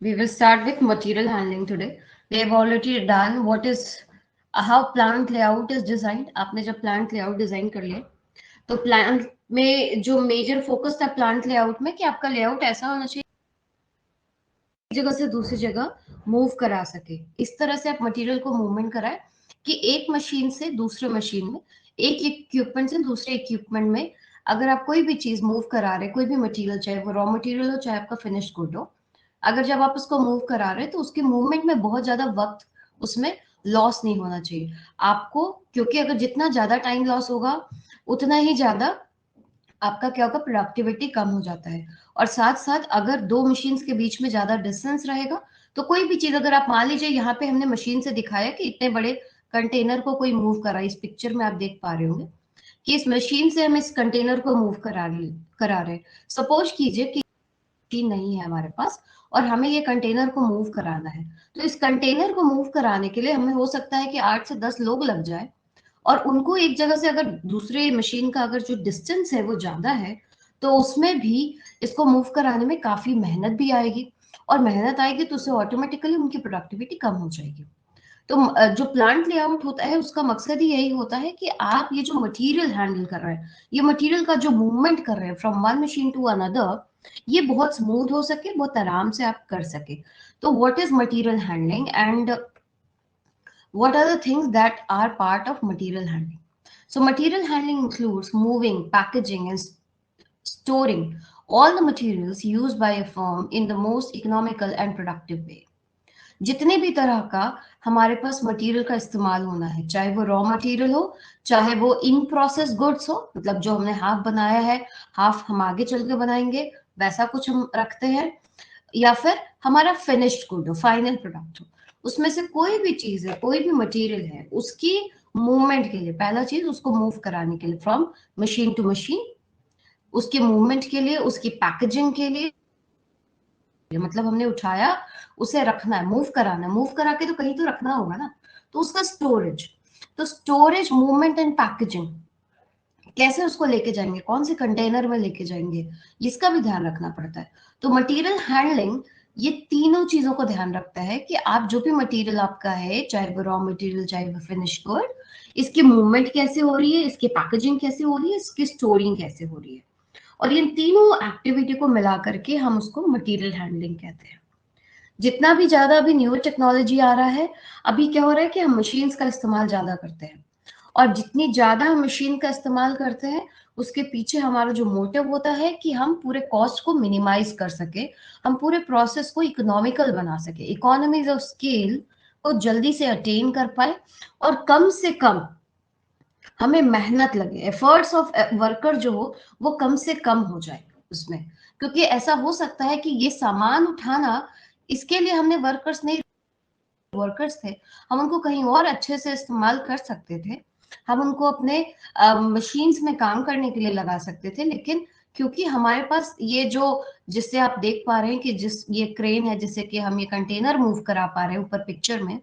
We will start with material handling today. We have already done what is how plant layout is designed. आपने जब plant layout design कर लिया तो plant में जो major focus था प्लांट लेआउट में कि आपका लेआउट ऐसा होना चाहिए एक जगह से दूसरी जगह मूव करा सके। इस तरह से आप मटेरियल को मूवमेंट कराए कि एक मशीन से दूसरे मशीन में, एक इक्विपमेंट से दूसरे इक्विपमेंट में अगर आप कोई भी चीज मूव करा रहे, कोई भी मटेरियल, चाहे वो रॉ मटेरियल हो चाहे आपका फिनिश्ड गुड हो, अगर जब आप उसको मूव करा रहे हैं तो उसके मूवमेंट में बहुत ज्यादा वक्त उसमें लॉस नहीं होना चाहिए आपको, क्योंकि अगर जितना ज्यादा टाइम लॉस होगा उतना ही ज्यादा आपका क्या होगा, प्रोडक्टिविटी कम हो जाता है। और साथ साथ अगर दो मशीन्स के बीच में ज्यादा डिस्टेंस रहेगा तो कोई भी चीज, अगर आप मान लीजिए यहाँ पे हमने मशीन से दिखाया कि इतने बड़े कंटेनर को कोई मूव करा, इस पिक्चर में आप देख पा रहे होंगे कि इस मशीन से हम इस कंटेनर को मूव करा रहे। सपोज कीजिए कि मशीन नहीं है हमारे पास और हमें ये कंटेनर को मूव कराना है, तो इस कंटेनर को मूव कराने के लिए हमें हो सकता है कि 8 से 10 लोग लग जाए और उनको एक जगह से अगर दूसरे मशीन का अगर जो डिस्टेंस है वो ज्यादा है तो उसमें भी इसको मूव कराने में काफी मेहनत भी आएगी, और मेहनत आएगी तो उससे ऑटोमेटिकली उनकी प्रोडक्टिविटी कम हो जाएगी। तो जो प्लांट लेआउट होता है उसका मकसद ही यही होता है कि आप ये जो मटेरियल हैंडल कर रहे हैं, ये मटेरियल का जो मूवमेंट कर रहे हैं from one machine to another, ये बहुत स्मूथ हो सके, बहुत आराम से आप कर सके। तो what is material handling and what are the things that are part of material handling? So, material handling includes moving, packaging, and storing all the materials used by a firm in the most economical and productive way. जितने भी तरह का हमारे पास material का इस्तेमाल होना है, चाहे वो रॉ मटेरियल हो, चाहे वो इन प्रोसेस गुड्स हो, मतलब जो हमने हाफ बनाया है, हाफ हम आगे चल के बनाएंगे, वैसा कुछ हम रखते हैं, या फिर हमारा फिनिश्ड गुड हो, फाइनल प्रोडक्ट हो, उसमें से कोई भी चीज है, कोई भी मटेरियल है, उसकी मूवमेंट के लिए पहला चीज उसको मूव कराने के लिए फ्रॉम मशीन टू मशीन, उसके मूवमेंट के लिए, उसकी पैकेजिंग के लिए, मतलब हमने उठाया उसे रखना है, मूव कराना है, मूव करा के तो कहीं तो रखना होगा ना, तो उसका स्टोरेज, तो स्टोरेज, मूवमेंट एंड पैकेजिंग, कैसे उसको लेके जाएंगे, कौन से कंटेनर में लेके जाएंगे, इसका भी ध्यान रखना पड़ता है। तो मटेरियल हैंडलिंग ये तीनों चीजों को ध्यान रखता है कि आप जो भी मटेरियल आपका है, चाहे वो रॉ मटेरियल चाहे वो फिनिश गुड, इसकी मूवमेंट कैसे हो रही है, इसकी पैकेजिंग कैसे हो रही है, इसकी स्टोरिंग कैसे हो रही है, और इन तीनों एक्टिविटी को मिला करके हम उसको मटेरियल हैंडलिंग कहते हैं। जितना भी ज्यादा अभी न्यू टेक्नोलॉजी आ रहा है, अभी क्या हो रहा है कि हम मशीन्स का इस्तेमाल ज्यादा करते हैं, और जितनी ज्यादा हम मशीन का इस्तेमाल करते हैं उसके पीछे हमारा जो मोटिव होता है कि हम पूरे कॉस्ट को मिनिमाइज कर सके, हम पूरे प्रोसेस को इकोनॉमिकल बना सके, इकोनॉमीज ऑफ स्केल को जल्दी से अटेन कर पाए, और कम से कम हमें मेहनत लगे, एफर्ट्स ऑफ वर्कर जो हो वो कम से कम हो जाए उसमें। क्योंकि ऐसा हो सकता है कि ये सामान उठाना, इसके लिए हमने वर्कर्स नहीं, वर्कर्स थे, हम उनको कहीं और अच्छे से इस्तेमाल कर सकते थे, हम उनको अपने मशीन्स में काम करने के लिए लगा सकते थे, लेकिन क्योंकि हमारे पास ये जो, जिससे आप देख पा रहे हैं कि जिस ये क्रेन है जिससे कि हम ये कंटेनर मूव करा पा रहे हैं ऊपर पिक्चर में,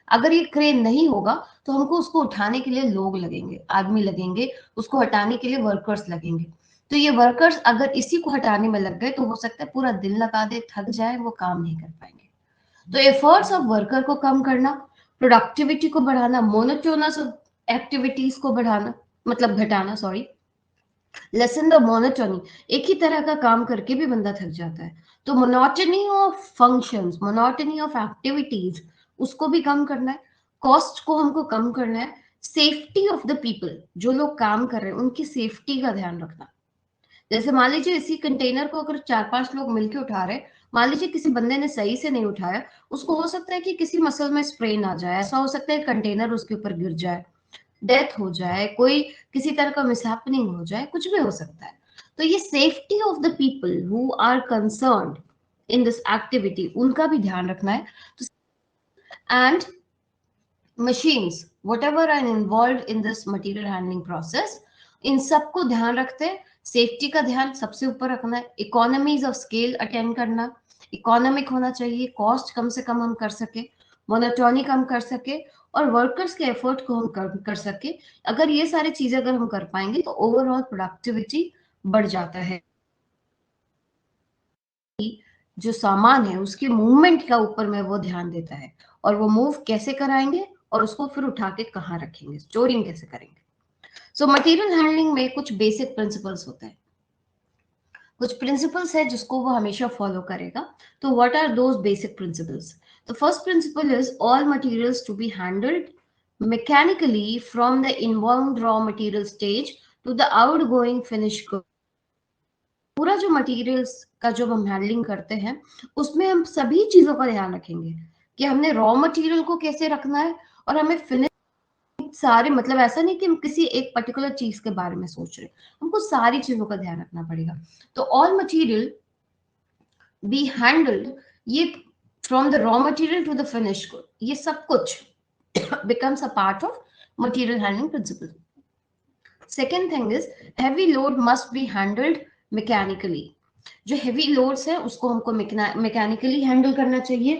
अगर ये क्रेन नहीं होगा तो हमको उसको उठाने के लिए लोग लगेंगे, आदमी लगेंगे, उसको हटाने के लिए वर्कर्स लगेंगे। तो ये वर्कर्स अगर इसी को हटाने में लग गए तो हो सकता है पूरा दिन लगा दे, थक जाए, वो काम नहीं कर पाएंगे। तो एफर्ट्स ऑफ वर्कर को कम करना, प्रोडक्टिविटी को बढ़ाना, मोनोटोनस एक्टिविटीज को बढ़ाना, मतलब घटाना, सॉरी, लेसन द मोनोटोनी, एक ही तरह का काम करके भी बंदा थक जाता है, तो monotony of functions, monotony of activities, उसको भी कम करना है, कॉस्ट को हमको कम करना है, सेफ्टी ऑफ द पीपल, जो लोग काम कर रहे हैं उनकी सेफ्टी का ध्यान रखना। जैसे मान लीजिए इसी कंटेनर को अगर 4-5 लोग मिलके उठा रहे, मान लीजिए किसी बंदे ने सही से नहीं उठाया, उसको हो सकता है कि किसी मसल में स्प्रेन आ जाए, ऐसा हो सकता है कंटेनर उसके ऊपर गिर जाए, डेथ हो जाए, कोई किसी तरह का मिसहैपनिंग हो जाए, कुछ भी हो सकता है। तो ये safety of the people who are concerned in this activity, उनका भी ध्यान रखना है। And machines whatever are involved in this material handling process, इन सबको ध्यान रखते हैं, सेफ्टी का ध्यान सबसे ऊपर रखना है, इकोनॉमीज ऑफ स्केल अटेंड करना, इकोनॉमिक होना चाहिए, कॉस्ट कम से कम हम कर सके, मोनोटोनी कम कर सके, और वर्कर्स के एफर्ट को हम कर सके। अगर ये सारी चीजें अगर हम कर पाएंगे तो ओवरऑल प्रोडक्टिविटी बढ़ जाता है। जो सामान है उसके मूवमेंट का ऊपर में वो ध्यान देता है, और वो मूव कैसे कराएंगे और उसको फिर उठा के कहाँ रखेंगे, स्टोरिंग कैसे करेंगे। सो मटेरियल हैंडलिंग में कुछ बेसिक प्रिंसिपल्स होते हैं, कुछ प्रिंसिपल्स है जिसको वो हमेशा फॉलो करेगा। तो what are those basic principles? The first principle is all materials to be handled mechanically from the inbound raw material stage to the outgoing finished good। पूरा जो मटेरियल्स का जो हम हैंडलिंग करते हैं उसमें हम सभी चीजों का ध्यान रखेंगे कि हमने रॉ मटेरियल को कैसे रखना है, और हमें फिनिश सारे, मतलब ऐसा नहीं कि हम किसी एक पर्टिकुलर चीज के बारे में सोच रहे हैं, हमको सारी चीजों का ध्यान रखना पड़ेगा। तो ऑल मटेरियल बी हैंडल्ड, ये from the raw material to the finish good, ये सब कुछ becomes a part of material handling principle। Second thing is heavy load must be handled mechanically। जो heavy loads है उसको हमको mechanically handle करना चाहिए,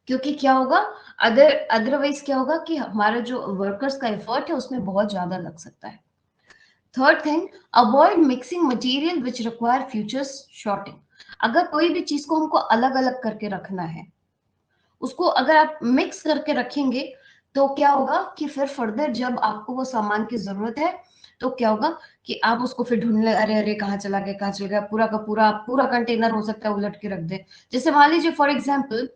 क्योंकि क्या होगा, अदरवाइज क्या होगा कि हमारा जो वर्कर्स का एफर्ट है उसमें बहुत ज्यादा लग सकता है। Third thing, avoid mixing material which require futures shorting. अगर कोई भी चीज को हमको अलग अलग करके रखना है, उसको अगर आप मिक्स करके रखेंगे तो क्या होगा कि फिर फर्दर जब आपको वो सामान की जरूरत है तो क्या होगा कि आप उसको फिर ढूंढने, अरे अरे कहाँ चला गया कहाँ चला गया, पूरा का पूरा पूरा कंटेनर हो सकता है उलट के रख दे। जैसे मान लीजिए फॉर एग्जाम्पल,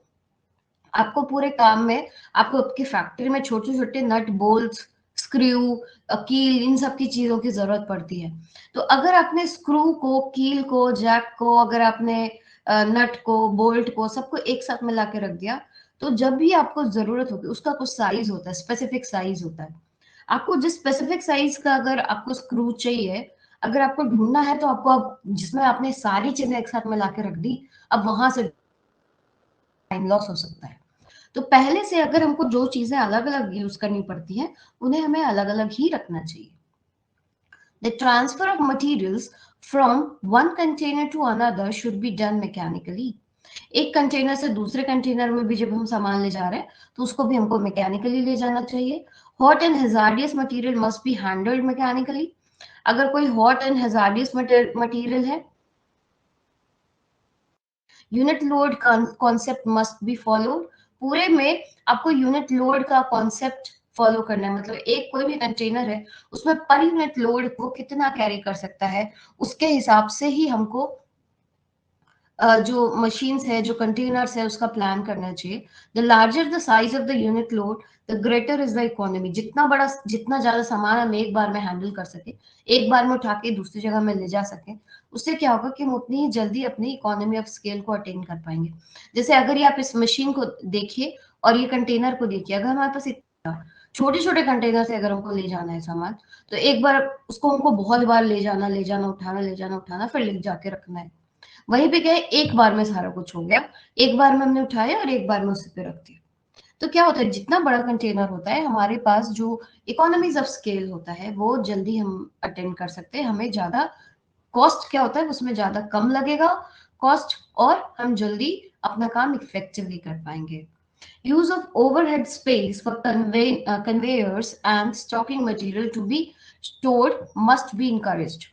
आपको पूरे काम में, आपको आपकी फैक्ट्री में छोटे छोटे नट बोल्ट, स्क्रू, कील, इन सब की चीजों की जरूरत पड़ती है। तो अगर आपने स्क्रू को, कील को, जैक को, अगर आपने नट को, बोल्ट को, सबको एक साथ मिला के रख दिया, तो जब भी आपको जरूरत होगी, उसका कुछ साइज होता है, स्पेसिफिक साइज होता है। आपको जिस स्पेसिफिक साइज का अगर आपको स्क्रू चाहिए, अगर आपको ढूंढना है, तो आपको अब जिसमें आपने सारी चीजें एक साथ मिला के रख दी, अब वहां से टाइम लॉस हो सकता है। तो पहले से अगर हमको जो चीजें अलग अलग यूज करनी पड़ती हैं, उन्हें हमें अलग अलग ही रखना चाहिए। The transfer of materials from one container to another should be done mechanically। एक कंटेनर से दूसरे कंटेनर में भी जब हम सामान ले जा रहे हैं तो उसको भी हमको मैकेनिकली ले जाना चाहिए। Hot and hazardous material must be handled mechanically. अगर कोई हॉट एंड हेजार्डियस मटेरियल है, unit load concept must be followed. पूरे में आपको यूनिट लोड का कॉन्सेप्ट फॉलो करना है, मतलब एक कोई भी कंटेनर है उसमें पर यूनिट लोड वो कितना कैरी कर सकता है, उसके हिसाब से ही हमको जो मशीन्स है, जो कंटेनर्स है, उसका प्लान करना चाहिए। The larger the size of the unit load, the greater is the economy. जितना बड़ा, जितना ज्यादा सामान हम एक बार में हैंडल कर सके, एक बार में उठा के दूसरी जगह में ले जा सके, उससे क्या होगा कि हम उतनी ही जल्दी अपनी इकोनॉमी ऑफ स्केल को अटेन कर पाएंगे। जैसे अगर ये आप इस मशीन को देखिए और ये कंटेनर को देखिए, अगर हमारे पास छोटे छोटे कंटेनर से अगर हमको ले जाना है सामान, तो एक बार उसको हमको बहुत बार ले जाना उठाना, ले जाना उठाना, फिर ले जाके रखना है। वहीं पे क्या है, एक बार में सारा कुछ हो गया, एक बार में हमने उठाया और एक बार में उसी पे रख दिया। तो क्या होता है, जितना बड़ा कंटेनर होता है हमारे पास, जो इकोनॉमीज ऑफ स्केल होता है वो जल्दी हम अटेंड कर सकते हैं। हमें ज्यादा कॉस्ट क्या होता है, उसमें ज्यादा कम लगेगा कॉस्ट, और हम जल्दी अपना काम इफेक्टिवली कर पाएंगे। Use of overhead space for conveyors and stocking material to be stored must be encouraged.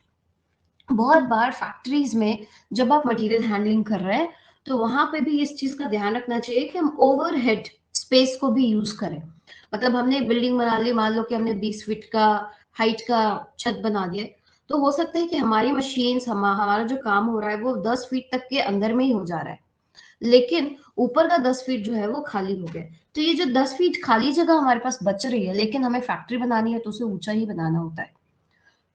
बहुत बार फैक्ट्रीज में जब आप मटेरियल हैंडलिंग कर रहे हैं तो वहां पे भी इस चीज का ध्यान रखना चाहिए कि हम ओवरहेड स्पेस को भी यूज करें। मतलब हमने बिल्डिंग बना ली, मान लो कि हमने 20 फीट का हाइट का छत बना दिया, तो हो सकता है कि हमारी मशीन्स, हमारा जो काम हो रहा है वो 10 फीट तक के अंदर में ही हो जा रहा है, लेकिन ऊपर का 10 फीट जो है वो खाली हो गया। तो ये जो 10 फीट खाली जगह हमारे पास बच रही है, लेकिन हमें फैक्ट्री बनानी है तो उसे ऊंचा ही बनाना होता है।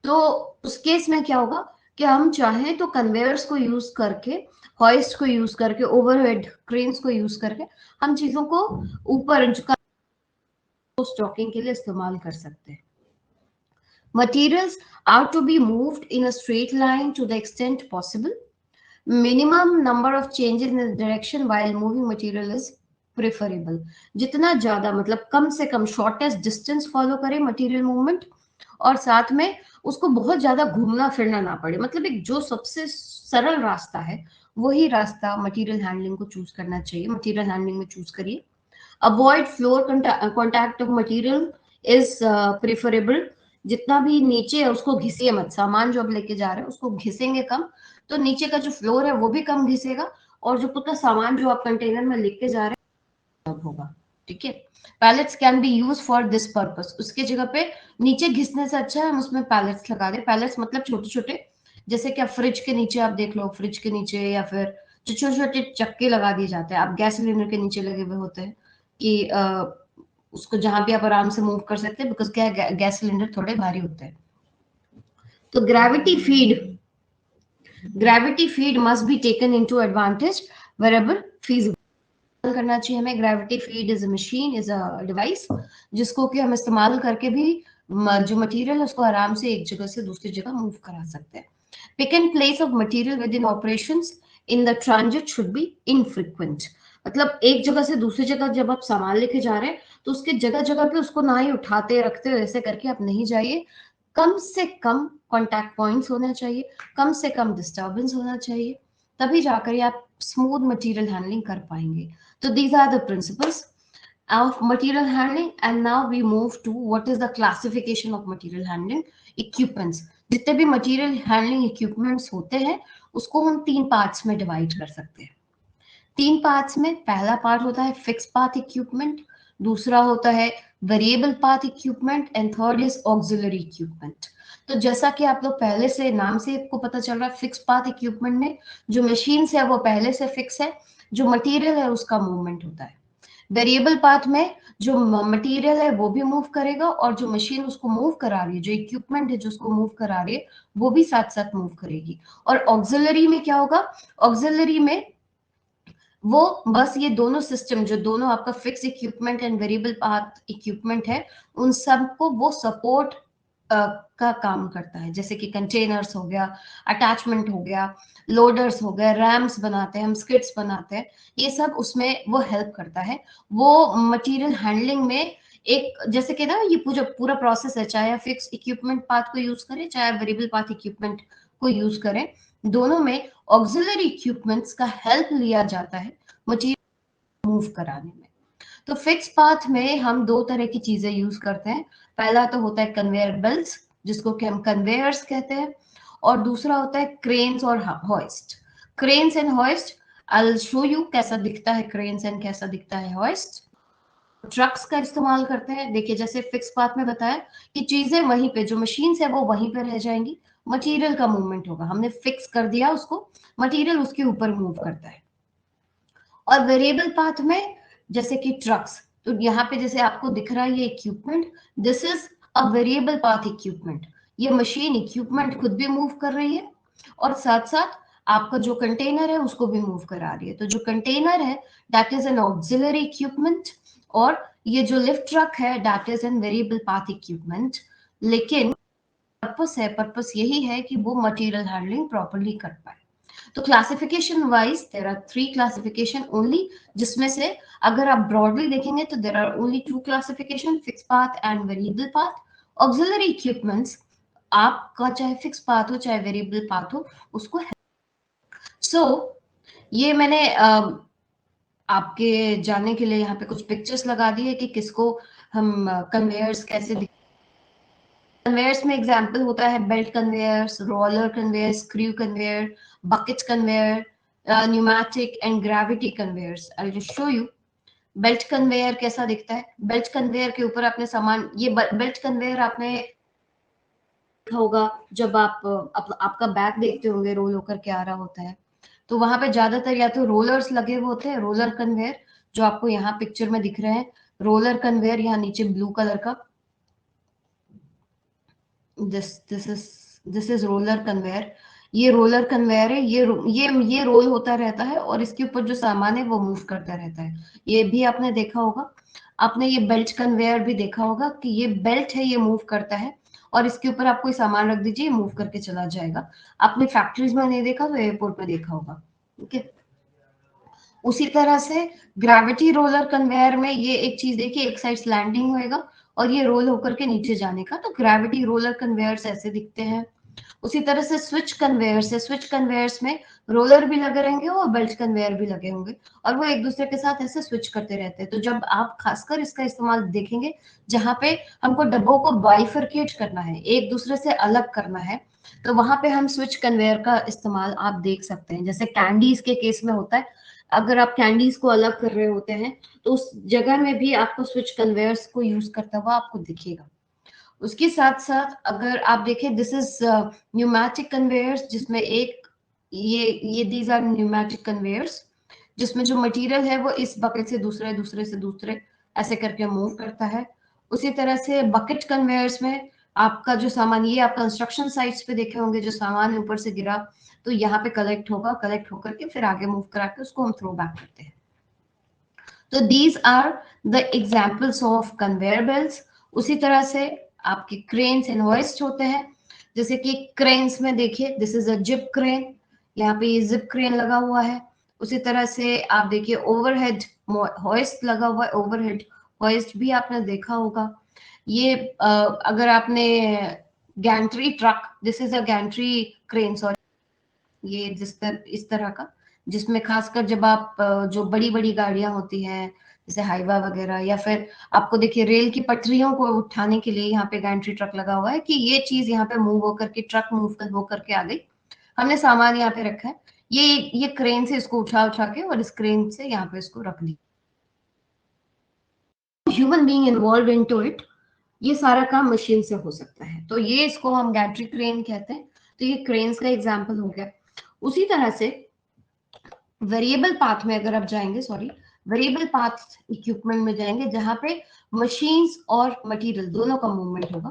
तो उस केस में क्या होगा कि हम चाहें तो कन्वेयर्स को यूज करके, हॉइस्ट को यूज करके, ओवरहेड क्रेन्स को यूज करके हम चीजों को ऊपर स्टॉकिंग के लिए इस्तेमाल कर सकते हैं। Materials are to be moved in a straight line to the extent possible. Minimum number of changes in the direction while moving material is preferable। जितना ज्यादा, मतलब कम से कम शॉर्टेस्ट डिस्टेंस फॉलो करें मटेरियल मूवमेंट, और साथ में उसको बहुत ज्यादा घूमना फिरना ना पड़े, मतलब एक जो सबसे सरल रास्ता है वही रास्ता मटेरियल हैंडलिंग को चूज करना चाहिए, मटेरियल हैंडलिंग में चूज करिए। Avoid floor contact of material is preferable. जितना भी नीचे है उसको घिसिए मत, सामान जो आप लेके जा रहे हैं उसको घिसेंगे कम, तो नीचे का जो फ्लोर है वो भी कम घिसेगा, और जो पूरा सामान जो आप कंटेनर में लेके जा रहे हैं होगा। ठीक है, pallets can be use for this purpose. उसके जगह पे नीचे घिसने से अच्छा है हम उसमें पैलेट्स लगा दें। पैलेट्स मतलब छोटे छोटे, जैसे कि आप फ्रिज के नीचे आप देख लो, फ्रिज के नीचे या फिर जो छोटे छोटे चक्के लगा दिए जाते हैं, आप गैस सिलेंडर के नीचे लगे हुए होते हैं कि उसको जहां भी आप आराम से मूव कर सकते हैं, बिकॉज क्या है गैस सिलेंडर थोड़े भारी होते हैं। तो gravity feed must be taken into advantage वेरेबल फीजिबल करना चाहिए हमें। Gravity feed is a machine, is a device जिसको कि हम इस्तेमाल करके भी जो मटेरियल है उसको आराम से एक जगह से दूसरी जगह मूव करा सकते हैं। Pick and place of material within operations in the transit should be infrequent. मतलब एक जगह से दूसरी जगह जब आप सामान लेके जा रहे हैं तो उसके जगह जगह पे उसको ना ही उठाते रखते हो ऐसे करके आप नहीं जाइए। कम से कम कॉन्टैक्ट पॉइंट्स होना चाहिए, कम से कम डिस्टर्बेंस होना चाहिए, तभी जाकर आप स्मूथ मटेरियल हैंडलिंग कर पाएंगे। तो these are the principles of material handling, and now we move to what is the classification of material handling equipments। जितने भी मटेरियल हैंडलिंग इक्विपमेंट्स होते हैं उसको हम 3 पार्ट्स में डिवाइड कर सकते हैं। 3 पार्ट्स में पहला पार्ट होता है फिक्स पाथ इक्विपमेंट, दूसरा होता है variable path equipment, and third is auxiliary equipment. तो जैसा कि आप लोग पहले से नाम से आपको पता चल रहा है, फिक्स पाथ इक्विपमेंट में जो मशीन है वो पहले से फिक्स है, जो मटेरियल है उसका मूवमेंट होता है। वेरिएबल पाथ में जो मटेरियल है वो भी मूव करेगा, और जो मशीन उसको मूव करा रही है, जो इक्विपमेंट है जो उसको मूव करा रही है वो भी साथ साथ मूव करेगी। और ऑक्सिलरी में क्या होगा, ऑक्सिलरी में वो बस ये दोनों सिस्टम, जो दोनों आपका fix equipment and variable path equipment है, उन सबको वो सपोर्ट का काम करता है। जैसे कि कंटेनर्स हो गया, अटैचमेंट हो गया, लोडर्स हो गए, रैम्स बनाते हैं हम, स्किड्स बनाते हैं, ये सब उसमें वो हेल्प करता है। वो मटेरियल हैंडलिंग में एक, जैसे कि ना ये पूरा पूरा प्रोसेस है, चाहे फिक्स इक्विपमेंट पाथ को यूज करें चाहे वेरिएबल पाथ इक्विपमेंट को यूज करें, दोनों में ऑक्सिलरी इक्विपमेंट्स का हेल्प लिया जाता है मटेरियल मूव कराने में। तो फिक्स पाथ में हम 2 तरह की चीजें यूज करते हैं। पहला तो होता है कन्वेयर बेल्ट्स जिसको कि हम कन्वेयर्स कहते हैं, और दूसरा होता है क्रेन्स और hoist. Cranes and hoist, I will show you कैसा दिखता है क्रेन्स एंड कैसा दिखता है हॉइस्ट। ट्रक्स का इस्तेमाल करते हैं। देखिए जैसे फिक्स पाथ में बताया कि चीजें वहीं पे, जो मशीन है वो वहीं पे रह जाएंगी, मटेरियल का मूवमेंट होगा, हमने फिक्स कर दिया उसको, मटेरियल उसके ऊपर मूव करता है। और वेरिएबल पाथ में जैसे कि ट्रक्स, तो यहाँ पे जैसे आपको दिख रहा है ये equipment, this is a variable path equipment. ये मशीन इक्विपमेंट खुद भी मूव कर रही है और साथ साथ आपका जो कंटेनर है उसको भी मूव करा रही है। तो जो कंटेनर है that is an auxiliary equipment, और ये जो लिफ्ट ट्रक है that is an variable path equipment. लेकिन पर्पस यही है कि वो मटेरियल हैंडलिंग प्रॉपरली कर पाए। तो classification wise there are 3 classification only, जिसमें से अगर आप ब्रॉडली देखेंगे तो there are only 2 classification, fix path and variable path. Auxiliary equipments आपका चाहे फिक्स पाथ हो चाहे वेरिएबल पाथ हो उसको ये मैंने आपके जानने के लिए यहाँ पे कुछ पिक्चर्स लगा दी है कि किसको हम कन्वेयर्स कैसे। कन्वेयर्स में एग्जांपल होता है belt conveyors, roller conveyor, screw conveyor, bucket conveyor, pneumatic and gravity conveyors. I will just show you belt conveyor कैसा दिखता है। बेल्ट कन्वेयर के ऊपर आपने सामान, ये बेल्ट कन्वेयर आपने देखा होगा जब आपका बैग देखते होंगे रोल होकर के आ रहा होता है, तो वहां पे ज्यादातर या तो रोलर्स लगे हुए होते हैं, रोलर कन्वेयर जो आपको यहाँ पिक्चर में दिख रहे हैं, रोलर कन्वेयर यहाँ नीचे ब्लू कलर का, दिस इज रोलर कन्वेयर। ये रोलर कन्वेयर है, ये रोल होता रहता है और इसके ऊपर जो सामान है वो मूव करता रहता है। ये भी आपने देखा होगा। आपने ये बेल्ट कन्वेयर भी देखा होगा कि ये बेल्ट है, ये मूव करता है और इसके ऊपर आप कोई सामान रख दीजिए मूव करके चला जाएगा। आपने फैक्ट्रीज में नहीं देखा तो एयरपोर्ट में देखा होगा। ओके, उसी तरह से ग्रेविटी रोलर कन्वेयर में ये एक चीज देखिए, एक साइड लैंडिंग होएगा और ये रोल होकर के नीचे जाने का, तो ग्रेविटी रोलर कन्वेयर्स ऐसे दिखते हैं। उसी तरह से स्विच कन्वेयर्स है, स्विच कन्वेयर्स में रोलर भी लगे रहेंगे और बेल्ट कन्वेयर भी लगे होंगे और वो एक दूसरे के साथ ऐसे स्विच करते रहते हैं। तो जब आप खासकर इसका इस्तेमाल देखेंगे जहां पे हमको डब्बों को बाइफरकेट करना है, एक दूसरे से अलग करना है, तो वहां पे हम स्विच कन्वेयर का इस्तेमाल आप देख सकते हैं। जैसे कैंडीज के केस में होता है, अगर आप कैंडीज को अलग कर रहे होते हैं तो उस जगह में भी आपको स्विच कन्वेयर्स को यूज करता हुआ आपको दिखेगा। उसके साथ साथ अगर आप देखें, दिस इज न्यूमैटिक कन्वेयर्स, जिसमें एक ये दीज आर न्यूमैटिक कन्वेयर्स, जिसमें जो मटेरियल है वो इस बकेट से दूसरे, दूसरे से दूसरे ऐसे करके मूव करता है। उसी तरह से बकेट कन्वेयर्स में आपका जो सामान, ये आप कंस्ट्रक्शन साइट्स पे देखे होंगे, जो सामान ऊपर से गिरा तो यहाँ पे कलेक्ट होगा, कलेक्ट होकर के फिर आगे मूव करा के उसको हम थ्रो बैक करते हैं। तो these are the examples of conveyor belts. उसी तरह से आपके क्रेन्स एंड होइस्ट होते हैं, जैसे कि क्रेन्स में देखिए, this is a zip crane, यहाँ पे ये जिप क्रेन लगा हुआ है। उसी तरह से आप देखिए ओवरहेड होइस्ट लगा हुआ है, ओवरहेड होइस्ट भी आपने देखा होगा। ये अगर आपने Gentry truck, this is a gantry crane, sorry, ये इस तरह का, जिसमें खासकर जब आप जो बड़ी बड़ी गाड़ियां होती हैं जैसे हाईवा वगैरह, या फिर आपको देखिए रेल की पटरियों को उठाने के लिए यहाँ पे गैंट्री ट्रक लगा हुआ है कि ये चीज यहाँ पे मूव होकर के, ट्रक मूव होकर के आ गई, हमने सामान यहाँ पे रखा है, ये क्रेन से इसको उठा उठा के और इस क्रेन से यहाँ पे इसको रख दी। Human being involve into it, ये सारा काम मशीन से हो सकता है, तो ये इसको हम गैंट्री क्रेन कहते हैं। तो ये क्रेन्स का एग्जाम्पल हो गया। उसी तरह से वेरिएबल पाथ में अगर आप जाएंगे, सॉरी, वेरिएबल पाथ इक्विपमेंट में जाएंगे जहां पे मशीन्स और मटेरियल दोनों का मूवमेंट होगा।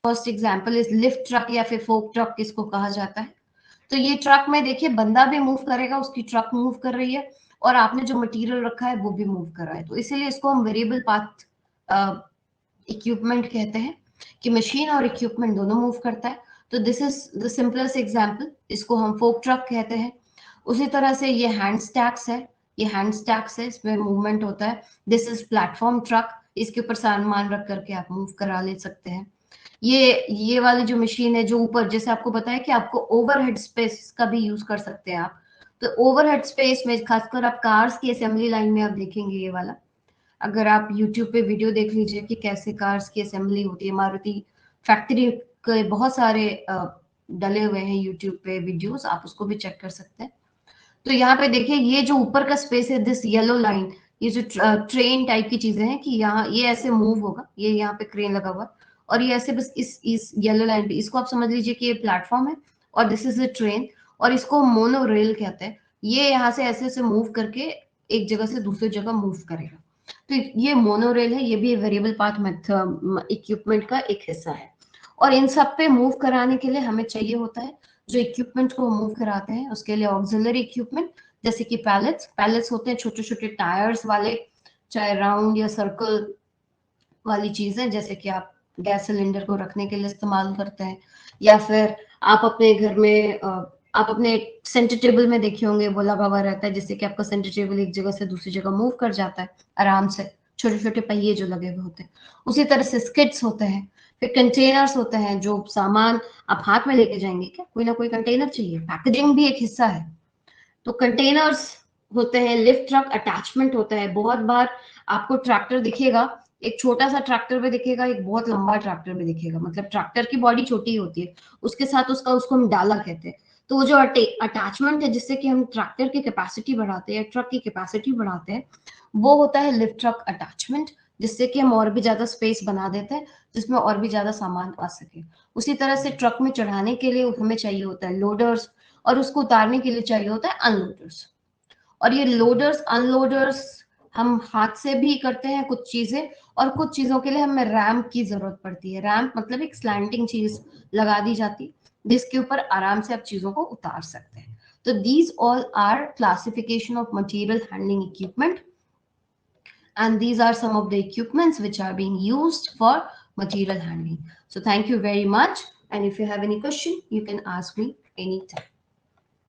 First example is lift truck या फिर फोक ट्रक किसको कहा जाता है। तो ये ट्रक में देखिए बंदा भी मूव करेगा, उसकी ट्रक मूव कर रही है और आपने जो मटेरियल रखा है वो भी मूव कर रहा है, तो इसीलिए इसको हम वेरिएबल पाथ इक्विपमेंट कहते हैं कि मशीन और इक्विपमेंट दोनों मूव करता है। तो this is the simplest example, इसको हम फोक ट्रक कहते हैं। उसी तरह से ये हैंड स्टैक्स है, ये हैंड स्टैक्स है, इसमें मूवमेंट होता है। दिस इज प्लेटफॉर्म ट्रक, इसके ऊपर सामान रख करके आप मूव करा ले सकते हैं। ये वाली जो मशीन है जो ऊपर, जैसे आपको बताया कि आपको ओवरहेड स्पेस का भी यूज कर सकते हैं आप, तो ओवरहेड स्पेस में खासकर आप कार्स की असेंबली लाइन में आप देखेंगे ये वाला, अगर आप YouTube पे वीडियो देख लीजिए कि कैसे कार्स की असेंबली होती है, मारुति फैक्ट्री के बहुत सारे डले हुए हैं YouTube पे वीडियोस, आप उसको भी चेक कर सकते हैं। तो यहाँ पे देखिए ये जो ऊपर का स्पेस है, दिस येलो लाइन, ये जो ट्रेन टाइप की चीजें हैं कि यहाँ ये ऐसे मूव होगा, ये यहाँ पे क्रेन लगा हुआ है और ये ऐसे बस इस येलो लाइन पे, इसको आप समझ लीजिए कि ये प्लेटफॉर्म है और दिस इज अ ट्रेन और इसको मोनो रेल कहते हैं। ये यहाँ से ऐसे ऐसे मूव करके एक जगह से दूसरी जगह मूव करेगा। तो ये मोनो रेल है, ये भी वेरिएबल पाथ मेथड इक्विपमेंट का एक हिस्सा है। और इन सब पे मूव कराने के लिए हमें चाहिए होता है, जो इक्विपमेंट को मूव कराते हैं उसके लिए ऑक्सिलरी इक्विपमेंट, जैसे कि पैलेट्स होते हैं छोटे छोटे टायर्स वाले, चाहे राउंड या सर्कल वाली चीज है, जैसे कि आप गैस सिलेंडर को रखने के लिए इस्तेमाल करते हैं, या फिर आप अपने घर में आप अपने सेंटर टेबल में देखे होंगे वो लगा हुआ रहता है, जिससे कि आपका सेंटर टेबल एक जगह से दूसरी जगह मूव कर जाता है आराम से, छोटे छोटे पहिए जो लगे हुए होते हैं। उसी तरह से स्किड्स होते हैं, फिर कंटेनर्स होते हैं, जो सामान आप हाथ में लेके जाएंगे, क्या कोई ना कोई कंटेनर चाहिए, पैकेजिंग भी एक हिस्सा है, तो कंटेनर्स होते हैं। लिफ्ट ट्रक अटैचमेंट होता है, बहुत बार आपको ट्रैक्टर दिखेगा, एक छोटा सा ट्रैक्टर भी दिखेगा, एक बहुत लंबा ट्रैक्टर भी दिखेगा, मतलब ट्रैक्टर की बॉडी छोटी होती है, उसके साथ उसको हम डाला कहते हैं। तो वो जो अटैचमेंट है जिससे कि हम ट्रैक्टर की कैपेसिटी बढ़ाते हैं, ट्रक की कैपेसिटी बढ़ाते हैं, वो होता है लिफ्ट ट्रक अटैचमेंट, जिससे कि हम और भी ज्यादा स्पेस बना देते हैं, जिसमें और भी ज्यादा सामान आ सके। उसी तरह से ट्रक में चढ़ाने के लिए हमें चाहिए होता है लोडर्स, और उसको उतारने के लिए चाहिए होता है अनलोडर्स। और ये लोडर्स अनलोडर्स हम हाथ से भी करते हैं कुछ चीजें, और कुछ चीजों के लिए हमें रैम्प की जरूरत पड़ती है। रैम्प मतलब एक स्लैंटिंग चीज लगा दी जाती, जिसके ऊपर आराम से आप चीजों को उतार सकते हैं। तो these all are classification of material handling equipment, and these are some of the equipments which are being used for material handling. So thank you very much, and if you have any question you can ask me anytime.